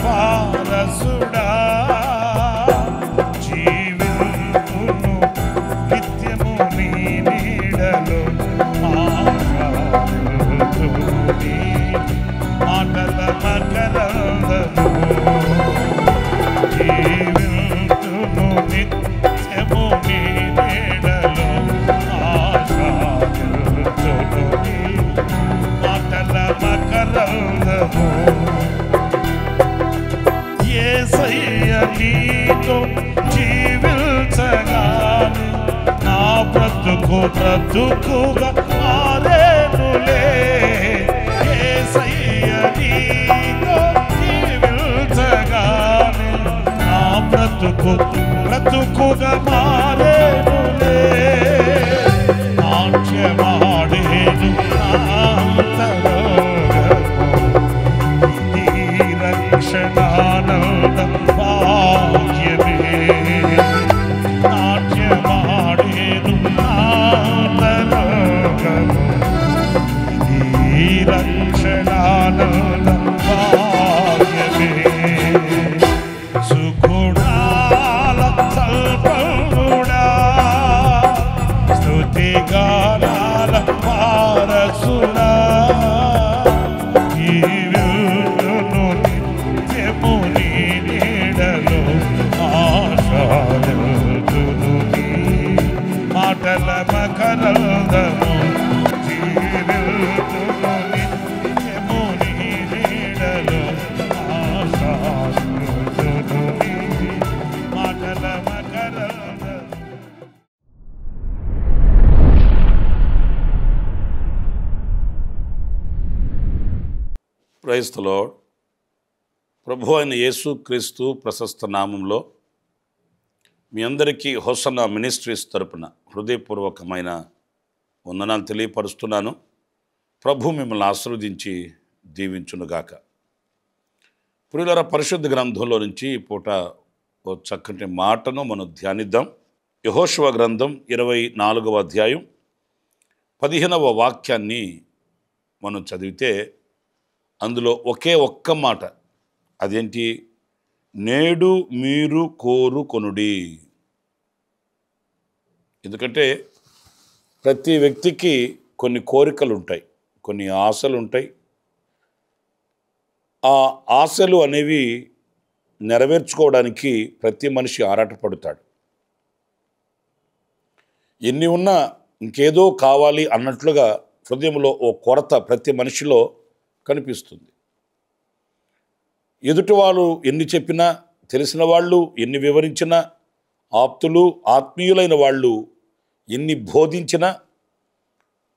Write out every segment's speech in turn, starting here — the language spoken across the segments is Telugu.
వారసుడా జీవితును నిత్యము నీ నీడలో ఆరాధింతుని మాటల మకరందము జీవితును నిత్యము నీ నీడలో ఆరాధింతుని మాటల మకరందము యేసయ్య నీతో జీవించగానే నా బ్రతుకుగా మారేనులే యేసయ్య నీతో జీవించగానే నా బ్రతుకుగా మారేనులే నాట్యమాడేను రక్షణానంద భాగ్యమే నాట్యమాడేను నాతలోకము ఈ రక్షణానంద భాగ్యమే సుగుణాల సల్పముడా స్తుతిగానాల వారసుడా మాటల మకరందము జీవితును నిత్యము నీ నీడలో ఆశాదుని మాటల మకరందము. Praise the Lord. ప్రభు అయిన యేసుక్రీస్తు ప్రశస్త నామంలో మీ అందరికీ హోసన్నా మినిస్ట్రీస్ తరపున హృదయపూర్వకమైన వందనాలు తెలియపరుస్తున్నాను. ప్రభు మిమ్మల్ని ఆశీర్వదించి దీవించునుగాక. ప్రియులారా, పరిశుద్ధ గ్రంథంలో నుంచి ఈ పూట ఓ చక్కటి మాటను మనం ధ్యానిద్దాం. యెహోషువ గ్రంథం 24వ అధ్యాయం 15వ వాక్యాన్ని మనం చదివితే అందులో ఒకే ఒక్క మాట, అదేంటి? నేడు మీరు కోరుకొనుడి. ఎందుకంటే ప్రతి వ్యక్తికి కొన్ని కోరికలు ఉంటాయి, కొన్ని ఆశలు ఉంటాయి. ఆ ఆశలు అనేవి నెరవేర్చుకోవడానికి ప్రతి మనిషి ఆరాటపడతాడు. ఎన్ని ఉన్నా ఇంకేదో కావాలి అన్నట్లుగా హృదయంలో ఓ కొరత ప్రతి మనిషిలో కనిపిస్తుంది. ఎదుటి వాళ్ళు ఎన్ని చెప్పినా, తెలిసిన వాళ్ళు ఎన్ని వివరించినా, ఆప్తులు ఆత్మీయులైన వాళ్ళు ఎన్ని బోధించినా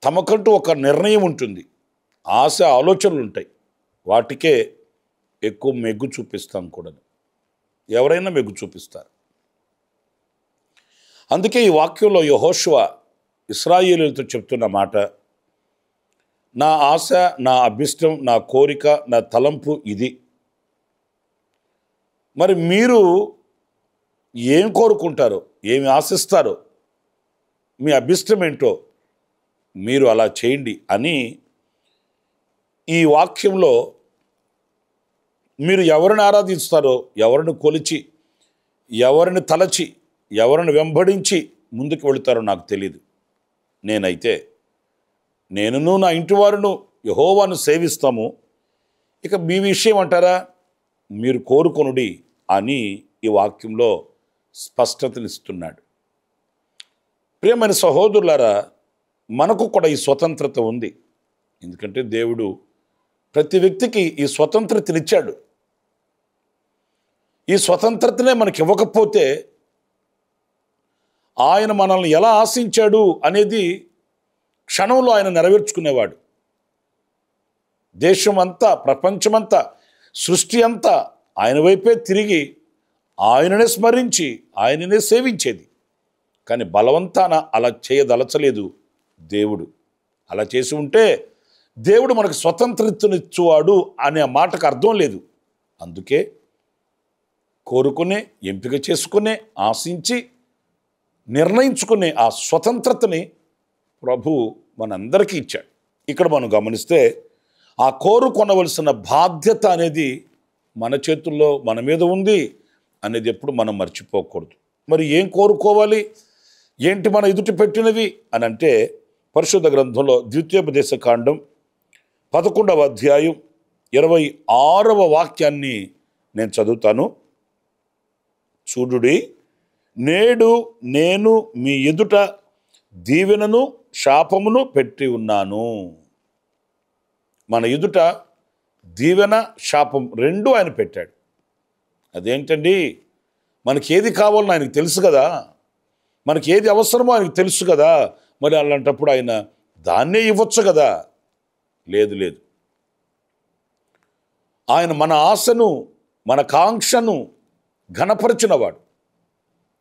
తమకంటూ ఒక నిర్ణయం ఉంటుంది, ఆశ ఆలోచనలు ఉంటాయి. వాటికే ఎక్కువ మెగ్గు చూపిస్తాం కూడా. ఎవరైనా మెగ్గు చూపిస్తారు. అందుకే ఈ వాక్యంలో యెహోషువ ఇశ్రాయేలీయులతో చెప్తున్న మాట, నా ఆశ, నా అభిష్టం, నా కోరిక, నా తలంపు ఇది. మరి మీరు ఏం కోరుకుంటారో, ఏమి ఆశిస్తారో, మీ అభిష్టం ఏంటో మీరు అలా చేయండి అని ఈ వాక్యంలో మీరు ఎవరిని ఆరాధిస్తారో, ఎవరిని కొలిచి, ఎవరిని తలచి, ఎవరిని వెంబడించి ముందుకు వెళుతారో నాకు తెలియదు. నేనైతే నేనును నా ఇంటి వారును యెహోవాను సేవిస్తాము. ఇక మీ విషయం అంటారా? మీరు కోరుకొనుడి అని ఈ వాక్యంలో స్పష్టతనిస్తున్నాడు. ప్రియమైన సహోదరులారా, మనకు కూడా ఈ స్వతంత్రత ఉంది. ఎందుకంటే దేవుడు ప్రతి వ్యక్తికి ఈ స్వతంత్రతనిచ్చాడు. ఈ స్వతంత్రతనే మనకి ఇవ్వకపోతే ఆయన మనల్ని ఎలా ఆశించాడు అనేది క్షణంలో ఆయన నెరవేర్చుకునేవాడు. దేశమంతా, ప్రపంచమంతా, సృష్టి అంతా ఆయన వైపే తిరిగి ఆయననే స్మరించి ఆయననే సేవించేది. కానీ బలవంతాన అలా చేయదలచలేదు దేవుడు. అలా చేసి ఉంటే దేవుడు మనకు స్వతంత్రతనిచ్చువాడు అనే మాటకు అర్థం లేదు. అందుకే కోరుకునే, ఎంపిక చేసుకునే, ఆశించి నిర్ణయించుకునే ఆ స్వతంత్రతని ప్రభువు మనందరికీ ఇచ్చాడు. ఇక్కడ మనం గమనిస్తే ఆ కోరుకొనవలసిన బాధ్యత అనేది మన చేతుల్లో మన మీద ఉంది అనేది ఎప్పుడు మనం మర్చిపోకూడదు. మరి ఏం కోరుకోవాలి, ఏంటి మన ఎదుట పెట్టినవి అని అంటే, పరిశుద్ధ గ్రంథంలో ద్వితీయోపదేశ కాండం 11వ అధ్యాయం 26వ వాక్యాన్ని నేను చదువుతాను. చూడుడి, నేడు నేను మీ ఎదుట దీవెనను శాపమును పెట్టి ఉన్నాను. మన ఎదుట దీవెన శాపం రెండు ఆయన పెట్టాడు. అదేంటండి, మనకి ఏది కావాలో ఆయనకు తెలుసు కదా, మనకి ఏది అవసరమో ఆయనకు తెలుసు కదా. మరి అలాంటప్పుడు ఆయన దాన్నే ఇవ్వచ్చు కదా. లేదు, ఆయన మన ఆశను, మన కాంక్షను ఘనపరిచినవాడు.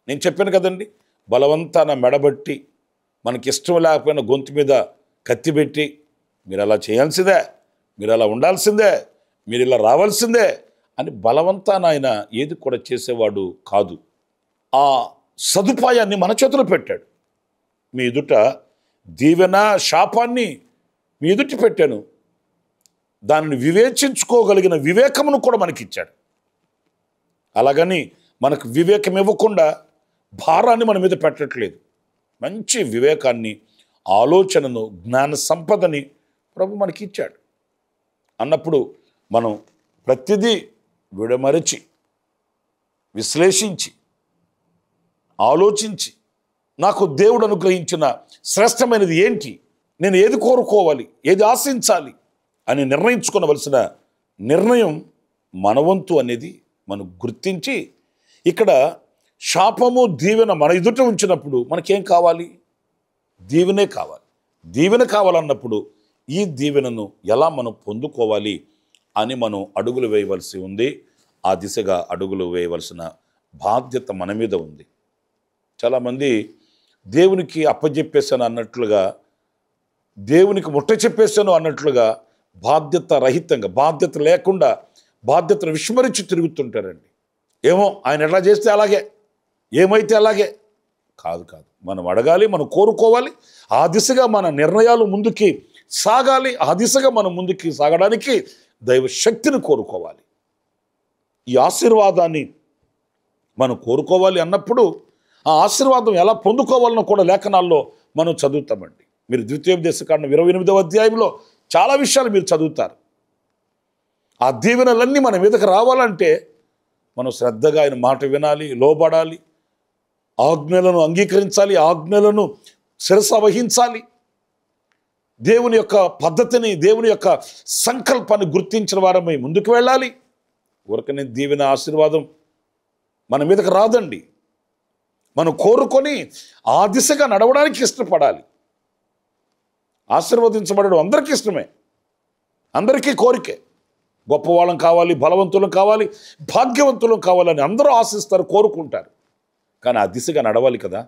నేను చెప్పాను కదండి, బలవంతాన మెడబట్టి, మనకి ఇష్టం లేకపోయినా గొంతు మీద కత్తి పెట్టి, మీరు అలా చేయాల్సిందే, మీరు అలా ఉండాల్సిందే, మీరు ఇలా రావాల్సిందే అని బలవంతాన ఆయన ఏది కూడా చేసేవాడు కాదు. ఆ సదుపాయాన్ని మన చేతిలో పెట్టాడు. మీ ఎదుట దీవెన శాపాన్ని మీ ఎదుటి పెట్టాను. దానిని వివేచించుకోగలిగిన వివేకమును కూడా మనకిచ్చాడు. అలాగని మనకు వివేకం ఇవ్వకుండా భారాన్ని మన మీద పెట్టట్లేదు. మంచి వివేకాన్ని, ఆలోచనను, జ్ఞాన సంపదని ప్రభు మనకి ఇచ్చాడు. అన్నప్పుడు మనం ప్రతిదీ విడమరచి, విశ్లేషించి, ఆలోచించి, నాకు దేవుడు అనుగ్రహించిన శ్రేష్టమైనది ఏంటి, నేను ఏది కోరుకోవాలి, ఏది ఆశించాలి అని నిర్ణయించుకోవలసిన నిర్ణయం మన వంతు అనేది మనం గుర్తించి, ఇక్కడ శాపము దీవెన మన ఎదుట ఉంచినప్పుడు మనకేం కావాలి? దీవెనే కావాలి. దీవెన కావాలన్నప్పుడు ఈ దీవెనను ఎలా మనం పొందుకోవాలి అని మనం అడుగులు వేయవలసి ఉంది. ఆ దిశగా అడుగులు వేయవలసిన బాధ్యత మన మీద ఉంది. చాలామంది దేవునికి అప్పచెప్పేశాను అన్నట్లుగా, దేవునికి ముట్ట చెప్పేశాను అన్నట్లుగా బాధ్యత రహితంగా, బాధ్యత లేకుండా, బాధ్యతను విస్మరించి తిరుగుతుంటారండి. ఏమో ఆయన ఎట్లా చేస్తే అలాగే, ఏమైతే అలాగే. కాదు, మనం అడగాలి, మనం కోరుకోవాలి. ఆ దిశగా మన నిర్ణయాలు ముందుకి సాగాలి. ఆ దిశగా మనం ముందుకి సాగడానికి దైవ శక్తిని కోరుకోవాలి. ఈ ఆశీర్వాదాన్ని మనం కోరుకోవాలి అన్నప్పుడు ఆ ఆశీర్వాదం ఎలా పొందుకోవాలనో కూడా లేఖనాల్లో మనం చదువుతామండి. మీరు ద్వితీయోపదేశ కాండం 28వ అధ్యాయంలో చాలా విషయాలు మీరు చదువుతారు. ఆ దీవెనలన్నీ మన మీదకి రావాలంటే మనం శ్రద్ధగా ఆయన మాట వినాలి, లోబడాలి, ఆజ్ఞలను అంగీకరించాలి, ఆజ్ఞలను శిరస వహించాలి. దేవుని యొక్క పద్ధతిని, దేవుని యొక్క సంకల్పాన్ని గుర్తించిన వారమై ముందుకు వెళ్ళాలి. ఊరకనే దీవెన ఆశీర్వాదం మన మీదకి రాదండి. మనం కోరుకొని ఆ దిశగా నడవడానికి ఇష్టపడాలి. ఆశీర్వదించబడడం అందరికీ ఇష్టమే, అందరికీ కోరికే. గొప్పవాళ్ళం కావాలి, బలవంతులం కావాలి, భాగ్యవంతులం కావాలని అందరూ ఆశిస్తారు, కోరుకుంటారు. కానీ ఆ దిశగా నడవాలి కదా.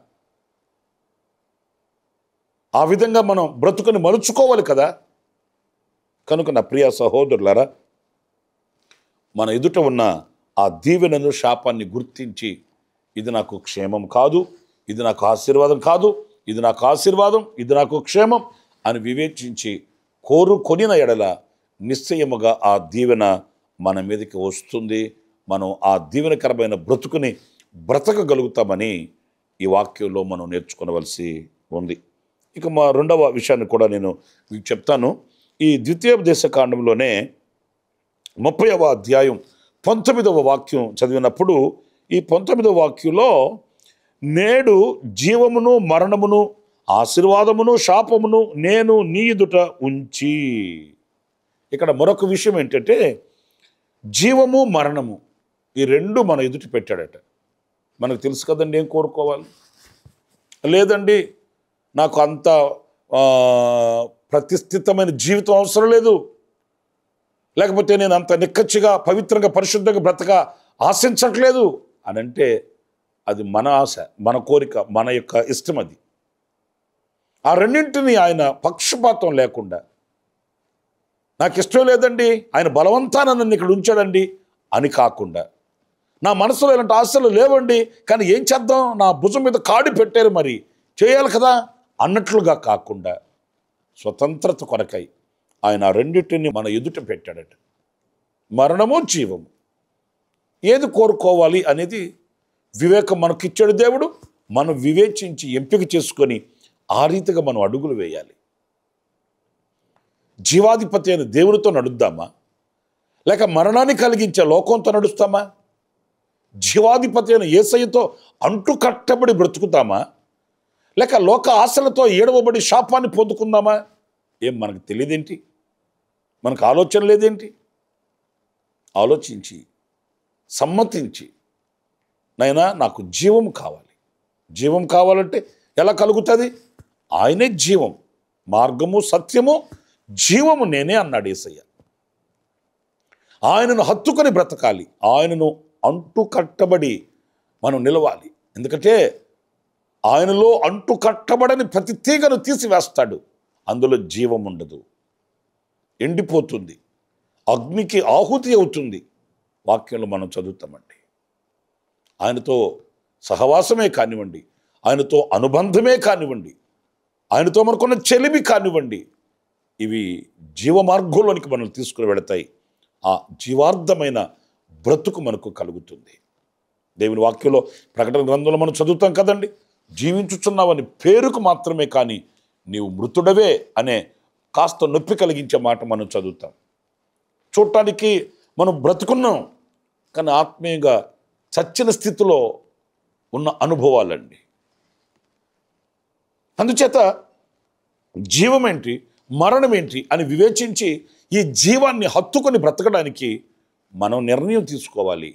ఆ విధంగా మనం బ్రతుకుని మలుచుకోవాలి కదా. కనుక నా ప్రియ సహోదరులారా, మన ఎదుట ఉన్న ఆ దీవెనను, శాపాన్ని గుర్తించి, ఇది నాకు క్షేమం కాదు, ఇది నాకు ఆశీర్వాదం కాదు, ఇది నాకు ఆశీర్వాదం, ఇది నాకు క్షేమం అని వివేచించి కోరుకొనిన ఎడల నిశ్చయముగా ఆ దీవెన మన మీదకి వస్తుంది. మనం ఆ దీవెనకరమైన బ్రతుకుని బ్రతకగలుగుతామని ఈ వాక్యంలో మనం నేర్చుకోవలసి ఉంది. ఇక మా రెండవ విషయాన్ని కూడా నేను మీకు చెప్తాను. ఈ ద్వితీయోపదేశ కాండంలోనే 30వ అధ్యాయం 19వ వాక్యం చదివినప్పుడు, ఈ 19వ వాక్యంలో నేడు జీవమును మరణమును, ఆశీర్వాదమును శాపమును నేను నీ ఎదుట ఉంచి. ఇక్కడ మరొక విషయం ఏంటంటే, జీవము మరణము ఈ రెండు మన ఎదుట పెట్టాడట. మనకు తెలుసు కదండి ఏం కోరుకోవాలి. లేదండి నాకు అంత ప్రతిష్ఠితమైన జీవితం అవసరం లేదు, లేకపోతే నేను అంత నిక్కచ్చిగా, పవిత్రంగా, పరిశుద్ధంగా బ్రతక ఆశించట్లేదు అని అంటే అది మన ఆశ, మన కోరిక, మన యొక్క ఇష్టం. అది ఆ రెండింటినీ ఆయన పక్షపాతం లేకుండా, నాకు ఇష్టం లేదండి, ఆయన బలవంతాన నన్ను ఇక్కడ ఉంచాడండి అని కాకుండా, నా మనసులో ఇలాంటి ఆశలు లేవండి కానీ ఏం చేద్దాం, నా భుజం మీద కాడి పెట్టారు మరి చేయాలి కదా అన్నట్లుగా కాకుండా, స్వతంత్రత కొరకై ఆయన రెండింటిని మన ఎదుట పెట్టాడట. మరణము జీవము. ఏది కోరుకోవాలి అనేది వివేకం మనకిచ్చాడు దేవుడు. మనం వివేచించి ఎంపిక చేసుకొని ఆ రీతిగా మనం అడుగులు వేయాలి. జీవాధిపతి అయిన దేవునితో నడుద్దామా, లేక మరణాన్ని కలిగించే లోకంతో నడుస్తామా? జీవాధిపతి అయిన యేసయ్యతో అంటు కట్టబడి బ్రతుకుతామా, లేక లోక ఆశలతో ఏడవబడి శాపాన్ని పొందుకుందామా? ఏం మనకు తెలియదేంటి? మనకు ఆలోచన లేదేంటి? ఆలోచించి సమ్మతించి, నైనా నాకు జీవం కావాలి. జీవం కావాలంటే ఎలా కలుగుతుంది? ఆయనే జీవం, మార్గము, సత్యము, జీవము నేనే అన్నాడు యేసయ్య. ఆయనను హత్తుకొని బ్రతకాలి. ఆయనను అంటు కట్టబడి మనం నిలవాలి. ఎందుకంటే ఆయనలో అంటు కట్టబడని ప్రతి తీగను తీసివేస్తాడు. అందులో జీవం ఉండదు, ఎండిపోతుంది, అగ్నికి ఆహుతి అవుతుంది. వాక్యంలో మనం చదువుతామండి. ఆయనతో సహవాసమే కానివ్వండి, ఆయనతో అనుబంధమే కానివ్వండి, ఆయనతో మనకున్న చెలిమి కానివ్వండి, ఇవి జీవ మార్గంలోనికి మనల్ని తీసుకుని వెళతాయి. ఆ జీవార్థమైన బ్రతుకు మనకు కలుగుతుంది. దేవుని వాక్యంలో ప్రకటన గ్రంథంలో మనం చదువుతాం కదండి, జీవించుచున్నావని పేరుకు మాత్రమే కానీ నీవు మృతుడవే అనే కాస్త నొప్పి కలిగించే మాట మనం చదువుతాం. చూడటానికి మనం బ్రతుకున్నాం, కానీ ఆత్మీయంగా చచ్చిన స్థితిలో ఉన్న అనుభవాలండి. అందుచేత జీవం ఏంటి, మరణం ఏంటి అని వివేచించి ఈ జీవాన్ని హత్తుకొని బ్రతకడానికి మనం నిర్ణయం తీసుకోవాలి.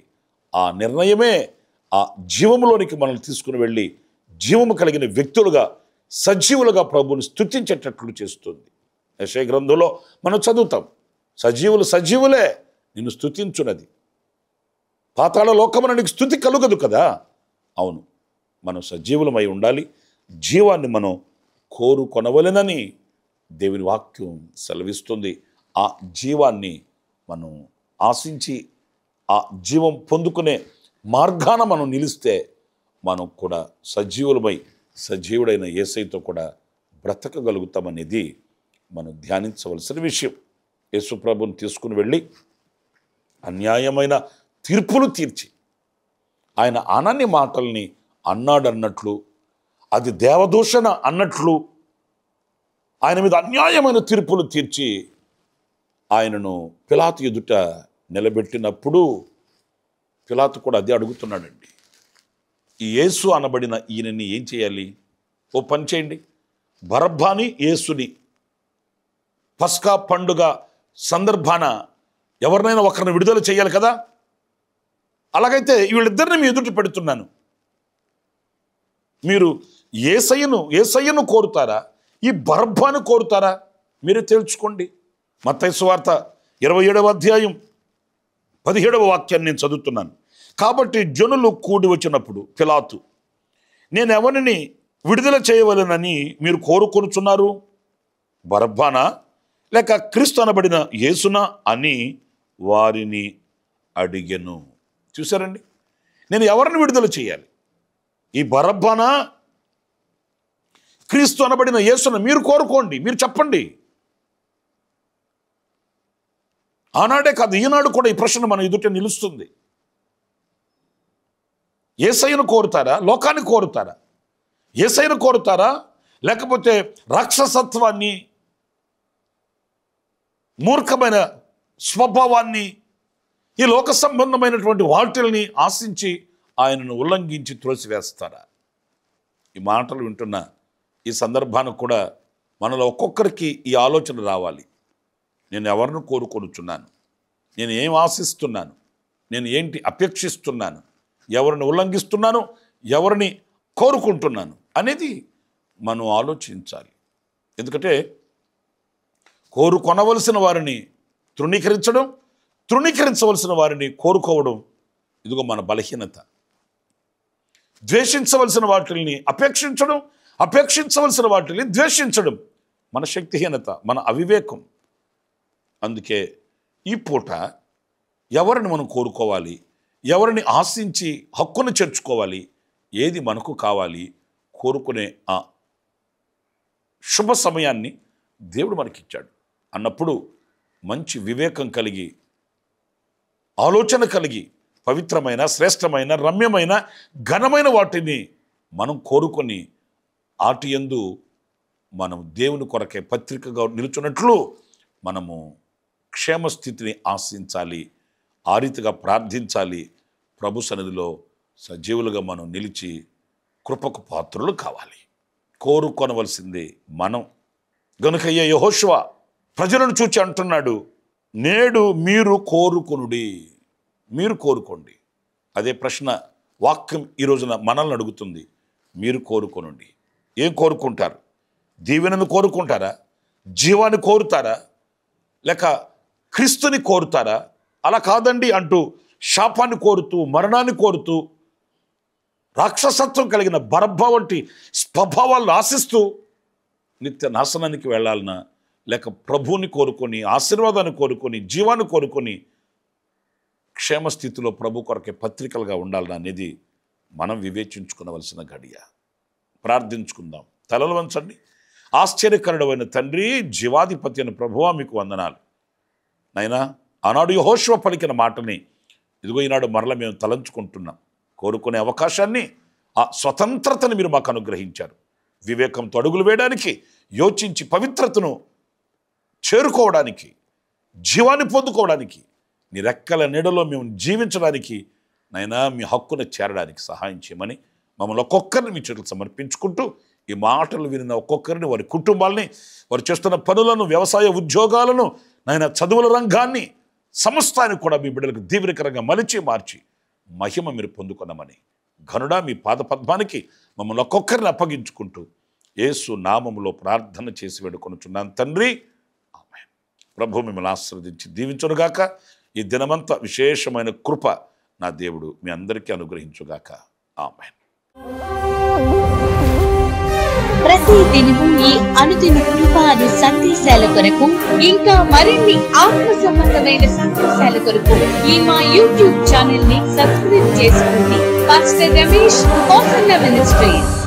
ఆ నిర్ణయమే ఆ జీవములోనికి మనల్ని తీసుకుని వెళ్ళి జీవము కలిగిన వ్యక్తులుగా, సజీవులుగా ప్రభువుని స్తుతించేటట్లు చేస్తుంది. యెషయా గ్రంథంలో మనం చదువుతాం, సజీవులు సజీవులే నిన్ను స్తుతించున్నది, పాతాళ లోకమున నీకు స్తుతి కలుగదు కదా. అవును, మనం సజీవులమై ఉండాలి. జీవాన్ని మనం కోరుకొనవలెనని దేవుని వాక్యం సెలవిస్తుంది. ఆ జీవాన్ని మనం ఆశించి ఆ జీవం పొందుకునే మార్గాన మనం నిలిస్తే మనం కూడా సజీవులమై సజీవుడైన యేసయ్యతో కూడా బ్రతకగలుగుతామనేది మనం ధ్యానించవలసిన విషయం. యేసు ప్రభువుని తీసుకుని వెళ్ళి అన్యాయమైన తీర్పులు తీర్చి ఆయన అనని మాటల్ని అన్నాడన్నట్లు, అది దేవదూషణ అన్నట్లు ఆయన మీద అన్యాయమైన తీర్పులు తీర్చి ఆయనను పిలాతు ఎదుట నిలబెట్టినప్పుడు పిలాతు కూడా అదే అడుగుతున్నాడండి. ఈ యేసు అనబడిన ఈయనని ఏం చేయాలి? ఓ పని చేయండి, బరబ్బాని యేసుని పస్కా పండుగ సందర్భాన ఎవరినైనా ఒకరిని విడుదల చేయాలి కదా. అలాగైతే వీళ్ళిద్దరిని మీ ఎదుట పెడుతున్నాను. మీరు యేసయ్యను కోరుతారా, ఈ బరబ్బాను కోరుతారా? మీరే తేల్చుకోండి. మత్తయి సువార్త 27వ అధ్యాయం 17వ వాక్యాన్ని నేను చదువుతున్నాను. కాబట్టి జనులు కూడి వచ్చినప్పుడు పిలాతు, నేను ఎవరిని విడుదల చేయవలెనని మీరు కోరుకొనుచున్నారు? బరబ్బానా లేక క్రీస్తు అనబడిన యేసునా అని వారిని అడిగెను. చూసారండి, నేను ఎవరిని విడుదల చేయాలి? ఈ బరబ్బానా, క్రీస్తు అనబడిన యేసును మీరు కోరుకోండి, మీరు చెప్పండి. ఆనాడే కాదు, ఈనాడు కూడా ఈ ప్రశ్న మన ఎదుట నిలుస్తుంది. యేసయ్యను కోరుతారా, లోకాన్ని కోరుతారా? యేసయ్యను కోరుతారా, లేకపోతే రాక్షసత్వాన్ని, మూర్ఖమైన స్వభావాన్ని, ఈ లోక సంబంధమైనటువంటి వాటిల్ని ఆశించి ఆయనను ఉల్లంఘించి త్రోసివేస్తారా? ఈ మాటలు వింటున్న ఈ సందర్భానికి కూడా మనలో ఒక్కొక్కరికి ఈ ఆలోచన రావాలి. నేను ఎవరిని కోరుకొనుచున్నాను, నేను ఏం ఆశిస్తున్నాను, నేను ఏంటి అపేక్షిస్తున్నాను, ఎవరిని ఉల్లంఘిస్తున్నాను, ఎవరిని కోరుకుంటున్నాను అనేది మనం ఆలోచించాలి. ఎందుకంటే కోరుకొనవలసిన వారిని తృణీకరించడం, తృణీకరించవలసిన వారిని కోరుకోవడం ఇదిగో మన బలహీనత. ద్వేషించవలసిన వాటిని అపేక్షించడం, అపేక్షించవలసిన వాటిని ద్వేషించడం మన శక్తిహీనత, మన అవివేకం. అందుకే ఈ పూట ఎవరిని మనం కోరుకోవాలి, ఎవరిని ఆశించి హక్కును చేర్చుకోవాలి, ఏది మనకు కావాలి, కోరుకునే ఆ శుభ సమయాన్ని దేవుడు మనకిచ్చాడు అన్నప్పుడు మంచి వివేకం కలిగి, ఆలోచన కలిగి, పవిత్రమైన, శ్రేష్టమైన, రమ్యమైన, ఘనమైన వాటిని మనం కోరుకొని ఆటి యందు మనం దేవుని కొరకే పత్రికగా నిలుచున్నట్లు మనము క్షేమస్థితిని ఆశించాలి. ఆ రీతిగా ప్రార్థించాలి. ప్రభు సన్నిధిలో సజీవులుగా మనం నిలిచి కృపకు పాత్రులు కావాలి. కోరుకొనవలసింది మనం. గనుక యెహోషువ ప్రజలను చూచి అంటున్నాడు, నేడు మీరు కోరుకొనుడి. మీరు కోరుకోండి. అదే ప్రశ్న వాక్యం ఈ రోజున మనల్ని అడుగుతుంది. మీరు కోరుకొనండి. ఏం కోరుకుంటారు? దీవెనను కోరుకుంటారా? జీవాన్ని కోరుతారా? లేక క్రీస్తుని కోరుతారా? అలా కాదండి అంటూ శాపాన్ని కోరుతూ, మరణాన్ని కోరుతూ, రాక్షసత్వం కలిగిన బరబ్బా వంటి స్వభావాలను ఆశిస్తూ నిత్య నాశనానికి వెళ్ళాలనా, లేక ప్రభువుని కోరుకొని, ఆశీర్వాదాన్ని కోరుకొని, జీవాన్ని కోరుకొని క్షేమస్థితిలో ప్రభు కొరకే పత్రికలుగా ఉండాలనా అనేది మనం వివేచించుకునవలసిన గడియ. ప్రార్థించుకుందాం. తలలు వంచండి. ఆశ్చర్యకరుడమైన తండ్రి, జీవాధిపతి అయిన ప్రభువా, మీకు వందనాలు. నైనా ఆనాడు యెహోషువ పలికిన మాటని ఇదిగో ఈనాడు మరల మేము తలంచుకుంటున్నాం. కోరుకునే అవకాశాన్ని, ఆ స్వతంత్రతను మీరు మాకు అనుగ్రహించారు. వివేకంతో అడుగులు వేయడానికి, యోచించి పవిత్రతను చేరుకోవడానికి, జీవాన్ని పొందుకోవడానికి, నీ రెక్కల నీడలో మేము జీవించడానికి, నైనా మీ హక్కును చేరడానికి సహాయం చేయమని మమ్మల్ని ఒక్కొక్కరిని మీ చేతులు సమర్పించుకుంటూ, ఈ మాటలు వినిన ఒక్కొక్కరిని, వారి కుటుంబాలని, వారు చేస్తున్న పనులను, వ్యవసాయ ఉద్యోగాలను, నైనా చదువుల రంగాన్ని, సమస్తాన్ని కూడా మీ బిడ్డలకు దీవెనకరంగా మలిచి మార్చి మహిమ మీరు పొందుకున్నామని, ఘనుడా మీ పాదపద్మానికి మమ్మల్ని ఒక్కొక్కరిని అప్పగించుకుంటూ యేసు నామములో ప్రార్థన చేసి వేడుకొనుచున్నాను తండ్రి. ఆమేన్. ప్రభు మిమ్మల్ని ఆశీర్వదించి దీవించునుగాక. ఈ దినమంతా విశేషమైన కృప నా దేవుడు మీ అందరికీ అనుగ్రహించుగాక. ఆమేన్. ప్రతి దినము ఈ అనుదిన కృపాది సందేశాల కొరకు, ఇంకా మరిన్ని ఆత్మ సంబంధమైన సందేశాల కొరకు ఈ మా యూట్యూబ్ ఛానల్ ని సబ్స్క్రైబ్ చేసుకోండి. Pastor Ramesh, hosanna ministries.